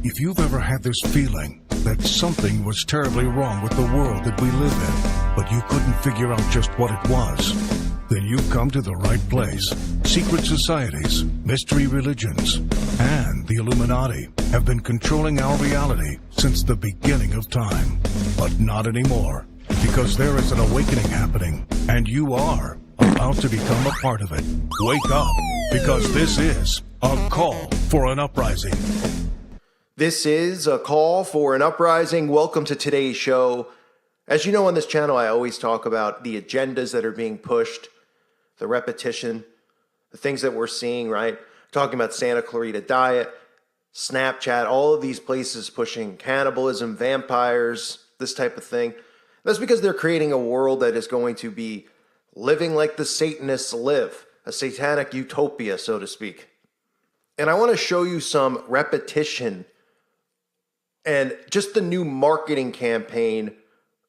If you've ever had this feeling that something was terribly wrong with the world that we live in, but you couldn't figure out just what it was, then you've come to the right place. Secret societies, mystery religions, and the Illuminati have been controlling our reality since the beginning of time. But not anymore, because there is an awakening happening, and you are about to become a part of it. Wake up, because this is a call for an uprising. This is a call for an uprising. Welcome to today's show. As you know, on this channel, I always talk about the agendas that are being pushed, the repetition, the things that we're seeing, right? Talking about Santa Clarita Diet, Snapchat, all of these places pushing cannibalism, vampires, this type of thing. That's because they're creating a world that is going to be living like the Satanists live, a satanic utopia, so to speak. And I want to show you some repetition and just the new marketing campaign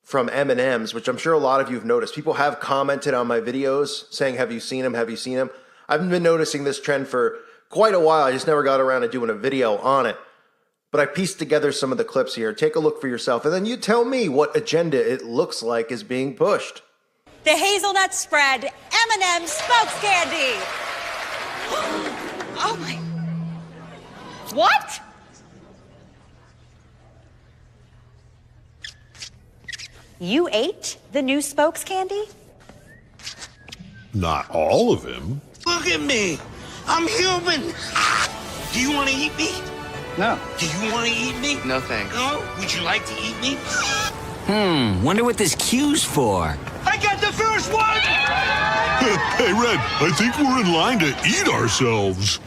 from M&M'S, which I'm sure a lot of you have noticed. People have commented on my videos saying, have you seen him? Have you seen him? I've been noticing this trend for quite a while. I just never got around to doing a video on it. But I pieced together some of the clips here. Take a look for yourself, and then you tell me what agenda it looks like is being pushed. The hazelnut spread M&M'S spokes candy. Oh my. What? You ate the new spokes candy? Not all of him. Look at me. I'm human. Do you want to eat me? No. Do you want to eat me? No, thanks. No? Would you like to eat me? Wonder what this cue's for. I got the first one! Hey, Red, I think we're in line to eat ourselves.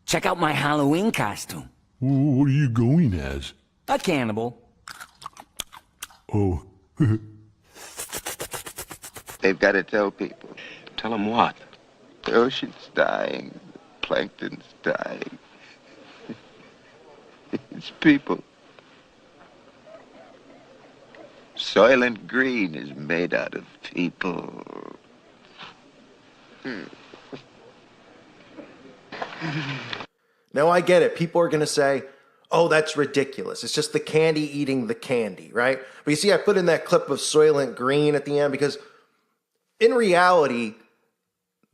Check out my Halloween costume. What are you going as? A cannibal. Oh. They've got to tell people. Tell them what? The ocean's dying. The plankton's dying. It's people. Soylent Green is made out of people. Now, I get it. People are going to say, oh, that's ridiculous. It's just the candy eating the candy, right? But you see, I put in that clip of Soylent Green at the end because in reality,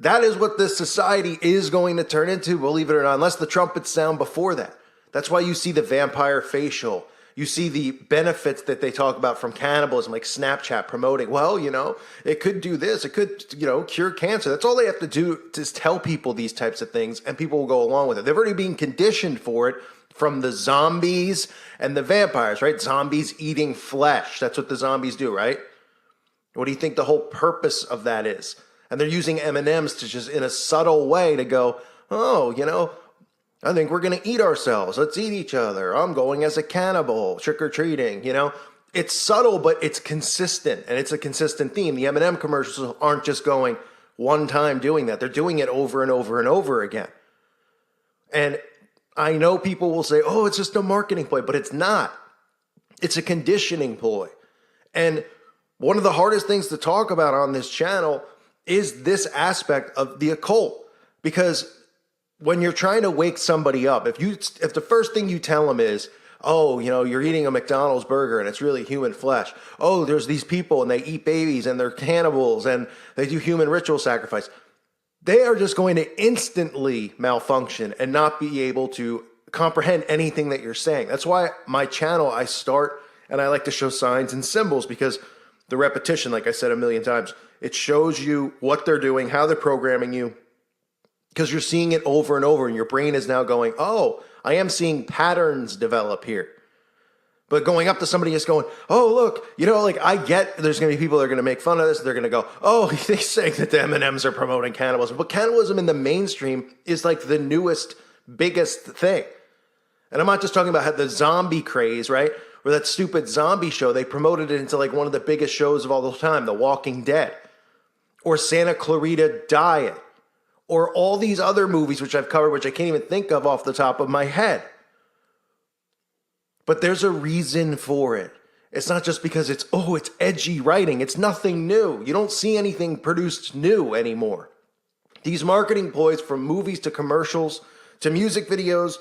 that is what this society is going to turn into, believe it or not, unless the trumpets sound before that. That's why you see the vampire facial. You see the benefits that they talk about from cannibalism, like Snapchat promoting, well, you know, it could do this. It could, you know, cure cancer. That's all they have to do is tell people these types of things, and people will go along with it. They've already been conditioned for it from the zombies and the vampires, right? Zombies eating flesh. That's what the zombies do, right? What do you think the whole purpose of that is? And they're using M&M's to just, in a subtle way, to go, oh, you know, I think we're going to eat ourselves. Let's eat each other. I'm going as a cannibal, trick-or-treating, you know. It's subtle, but it's consistent, and it's a consistent theme. The M&M commercials aren't just going one time doing that. They're doing it over and over and over again. And I know people will say, oh, it's just a marketing ploy, but it's not. It's a conditioning ploy. And one of the hardest things to talk about on this channel is this aspect of the occult, because when you're trying to wake somebody up, if the first thing you tell them is, oh, you know, you're eating a McDonald's burger and it's really human flesh. Oh, there's these people and they eat babies and they're cannibals and they do human ritual sacrifice. They are just going to instantly malfunction and not be able to comprehend anything that you're saying. That's why my channel, I start and I like to show signs and symbols, because the repetition, like I said a million times, it shows you what they're doing, how they're programming you, because you're seeing it over and over, and your brain is now going, oh, I am seeing patterns develop here. But going up to somebody is going, oh, look, you know, like, I get there's going to be people that are going to make fun of this. They're going to go, oh, they're saying that the M&Ms are promoting cannibalism. But cannibalism in the mainstream is like the newest, biggest thing. And I'm not just talking about the zombie craze, right? Or that stupid zombie show. They promoted it into like one of the biggest shows of all the time, The Walking Dead. Or Santa Clarita Diet. Or all these other movies which I've covered, which I can't even think of off the top of my head. But there's a reason for it. It's not just because it's edgy writing. It's nothing new. You don't see anything produced new anymore. These marketing ploys, from movies to commercials to music videos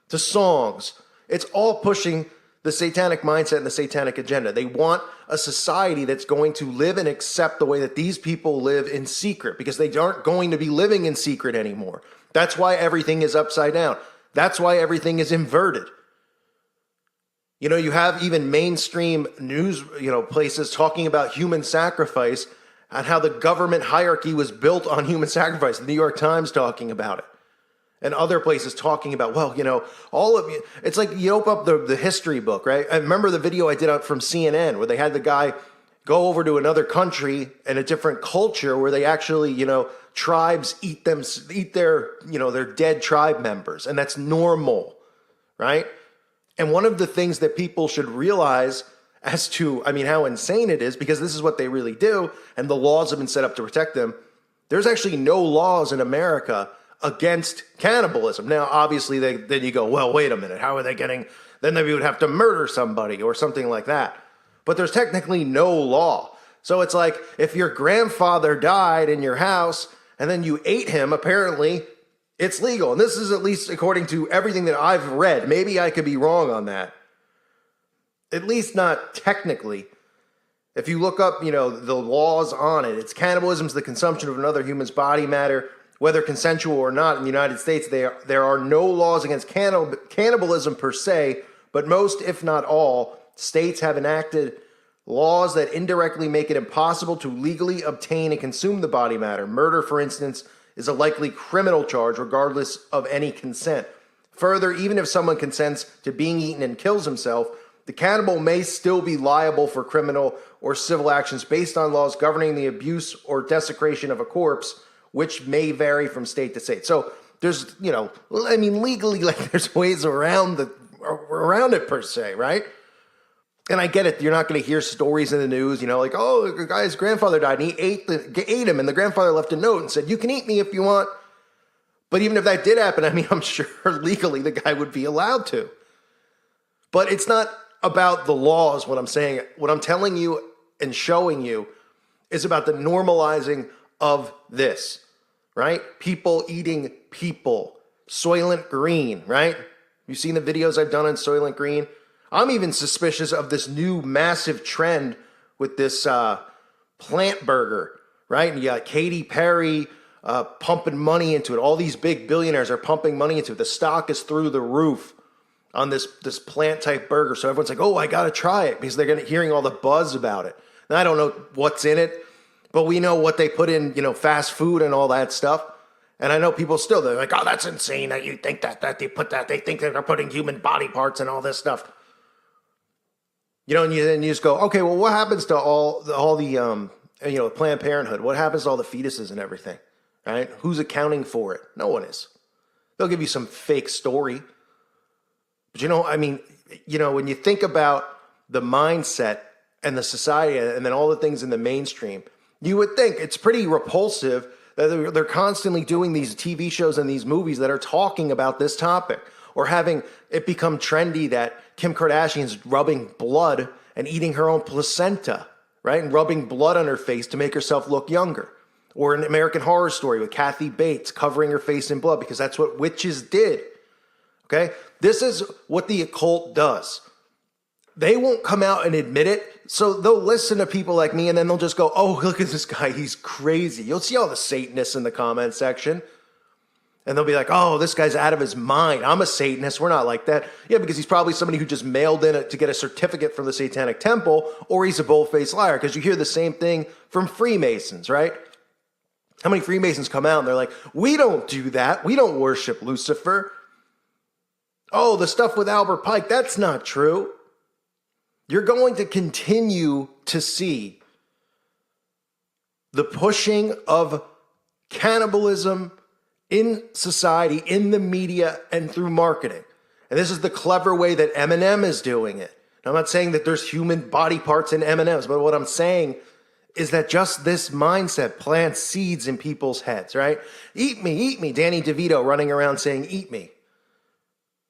to songs, It's all pushing the satanic mindset and the satanic agenda. They want a society that's going to live and accept the way that these people live in secret, because they aren't going to be living in secret anymore. That's why everything is upside down. That's why everything is inverted. You know, you have even mainstream news, places talking about human sacrifice and how the government hierarchy was built on human sacrifice. The New York Times talking about it. And other places talking about, all of you. It's like you open up the history book, right? I remember the video I did out from CNN where they had the guy go over to another country and a different culture where they actually, tribes eat their dead tribe members. And that's normal, right? And one of the things that people should realize as to, how insane it is, because this is what they really do, and the laws have been set up to protect them. There's actually no laws in America against cannibalism. Now, obviously, then you go, well, wait a minute, how are they getting, then they would have to murder somebody or something like that. But there's technically no law. So it's like, if your grandfather died in your house and then you ate him, apparently it's legal. And this is at least according to everything that I've read. Maybe I could be wrong on that. At least not technically. If you look up, the laws on it, it's cannibalism is the consumption of another human's body matter, whether consensual or not. In the United States, there are no laws against cannibalism per se, but most, if not all, states have enacted laws that indirectly make it impossible to legally obtain and consume the body matter. Murder, for instance, is a likely criminal charge regardless of any consent. Further, even if someone consents to being eaten and kills himself, the cannibal may still be liable for criminal or civil actions based on laws governing the abuse or desecration of a corpse, which may vary from state to state. So there's, legally, there's ways around it per se, right? And I get it. You're not going to hear stories in the news, oh, the guy's grandfather died and he ate him, and the grandfather left a note and said, you can eat me if you want. But even if that did happen, I'm sure legally the guy would be allowed to. But it's not about the laws, what I'm saying. What I'm telling you and showing you is about the normalizing of this, right? People eating people. Soylent Green, right? You've seen the videos I've done on Soylent Green. I'm even suspicious of this new massive trend with this plant burger, right? And you got Katy Perry pumping money into it. All these big billionaires are pumping money into it. The stock is through the roof on this plant type burger. So everyone's like, oh, I got to try it, because they're hearing all the buzz about it. And I don't know what's in it, but we know what they put in, fast food and all that stuff. And I know people still, they're like, oh, that's insane that you think that they put that. They think that they're putting human body parts and all this stuff. And then you just go, okay, well, what happens to all the Planned Parenthood? What happens to all the fetuses and everything, right? Who's accounting for it? No one is. They'll give you some fake story. But when you think about the mindset and the society and then all the things in the mainstream, you would think it's pretty repulsive that they're constantly doing these TV shows and these movies that are talking about this topic, or having it become trendy that Kim Kardashian's rubbing blood and eating her own placenta, right? And rubbing blood on her face to make herself look younger. Or an American Horror Story with Kathy Bates covering her face in blood, because that's what witches did. Okay? This is what the occult does. They won't come out and admit it, so they'll listen to people like me, and then they'll just go, oh, look at this guy, he's crazy. You'll see all the Satanists in the comment section. And they'll be like, oh, this guy's out of his mind. I'm a Satanist. We're not like that. Yeah, because he's probably somebody who just mailed in to get a certificate from the Satanic Temple, or he's a bold-faced liar, because you hear the same thing from Freemasons, right? How many Freemasons come out and they're like, we don't do that. We don't worship Lucifer. Oh, the stuff with Albert Pike, that's not true. You're going to continue to see the pushing of cannibalism in society, in the media, and through marketing. And this is the clever way that M&M is doing it. Now, I'm not saying that there's human body parts in M&M's, but what I'm saying is that just this mindset plants seeds in people's heads, right? Eat me, eat me. Danny DeVito running around saying, eat me,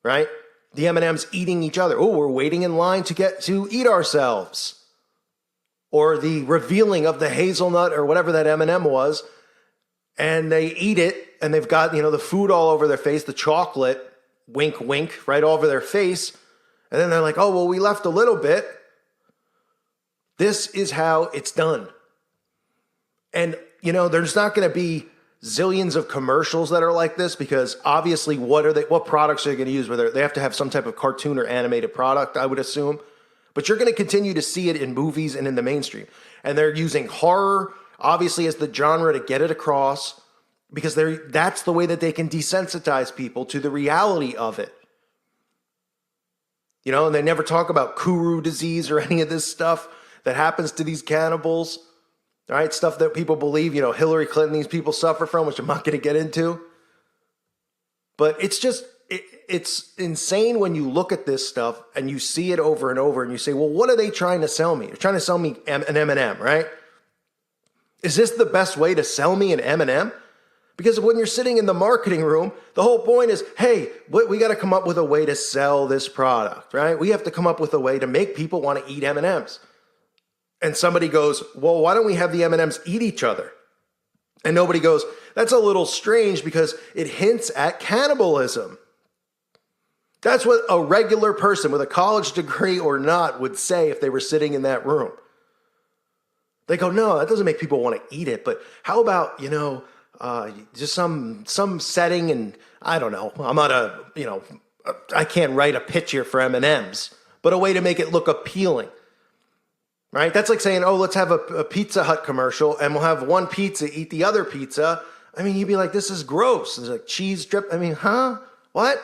right? The M&M's eating each other. Oh, we're waiting in line to get to eat ourselves. Or the revealing of the hazelnut or whatever that M&M was, and they eat it, and they've got, the food all over their face, the chocolate, wink, wink, right over their face. And then they're like, oh, well, we left a little bit. This is how it's done. And, there's not going to be zillions of commercials that are like this because obviously what products are they going to use? Whether they have to have some type of cartoon or animated product, I would assume. But you're going to continue to see it in movies and in the mainstream. And they're using horror, obviously, as the genre to get it across because that's the way that they can desensitize people to the reality of it. And they never talk about Kuru disease or any of this stuff that happens to these cannibals. All right, stuff that people believe, Hillary Clinton, these people suffer from, which I'm not going to get into. But it's just, it's insane when you look at this stuff and you see it over and over and you say, well, what are they trying to sell me? They're trying to sell me an M&M, right? Is this the best way to sell me an M&M? Because when you're sitting in the marketing room, the whole point is, hey, we got to come up with a way to sell this product, right? We have to come up with a way to make people want to eat M&Ms. And somebody goes, well, why don't we have the M&Ms eat each other? And nobody goes, that's a little strange because it hints at cannibalism. That's what a regular person with a college degree or not would say if they were sitting in that room. They go, no, that doesn't make people want to eat it. But how about, just some setting and I don't know. I'm not I can't write a pitch here for M&Ms, but a way to make it look appealing. Right? That's like saying, oh, let's have a Pizza Hut commercial and we'll have one pizza eat the other pizza. I mean, you'd be like, this is gross. There's like cheese drip. I mean, huh? What?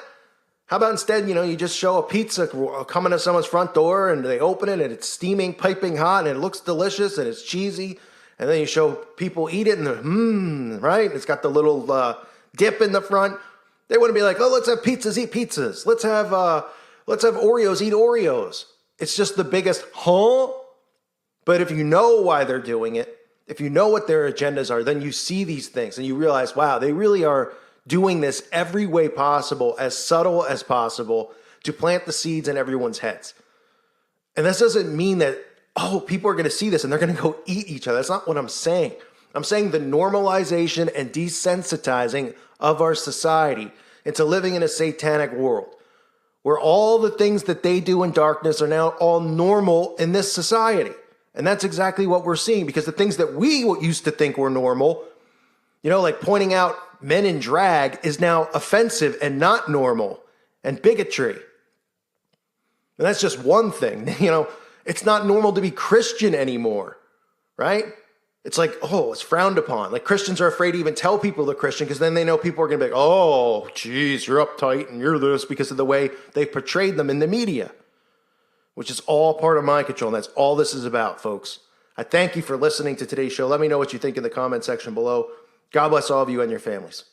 How about instead, you just show a pizza coming to someone's front door and they open it and it's steaming, piping hot and it looks delicious and it's cheesy. And then you show people eat it and they're, right? It's got the little dip in the front. They wouldn't be like, oh, let's have pizzas eat pizzas. Let's have Oreos eat Oreos. It's just the biggest, huh? But if you know why they're doing it, if you know what their agendas are, then you see these things and you realize, wow, they really are doing this every way possible, as subtle as possible, to plant the seeds in everyone's heads. And this doesn't mean that, oh, people are going to see this and they're going to go eat each other. That's not what I'm saying. I'm saying the normalization and desensitizing of our society into living in a satanic world, where all the things that they do in darkness are now all normal in this society. And that's exactly what we're seeing, because the things that we used to think were normal, like pointing out men in drag, is now offensive and not normal, and bigotry. And that's just one thing. It's not normal to be Christian anymore, right? It's like, oh, it's frowned upon. Like Christians are afraid to even tell people they're Christian because then they know people are going to be like, oh, geez, you're uptight and you're this, because of the way they've portrayed them in the media, which is all part of mind control. And that's all this is about, folks. I thank you for listening to today's show. Let me know what you think in the comment section below. God bless all of you and your families.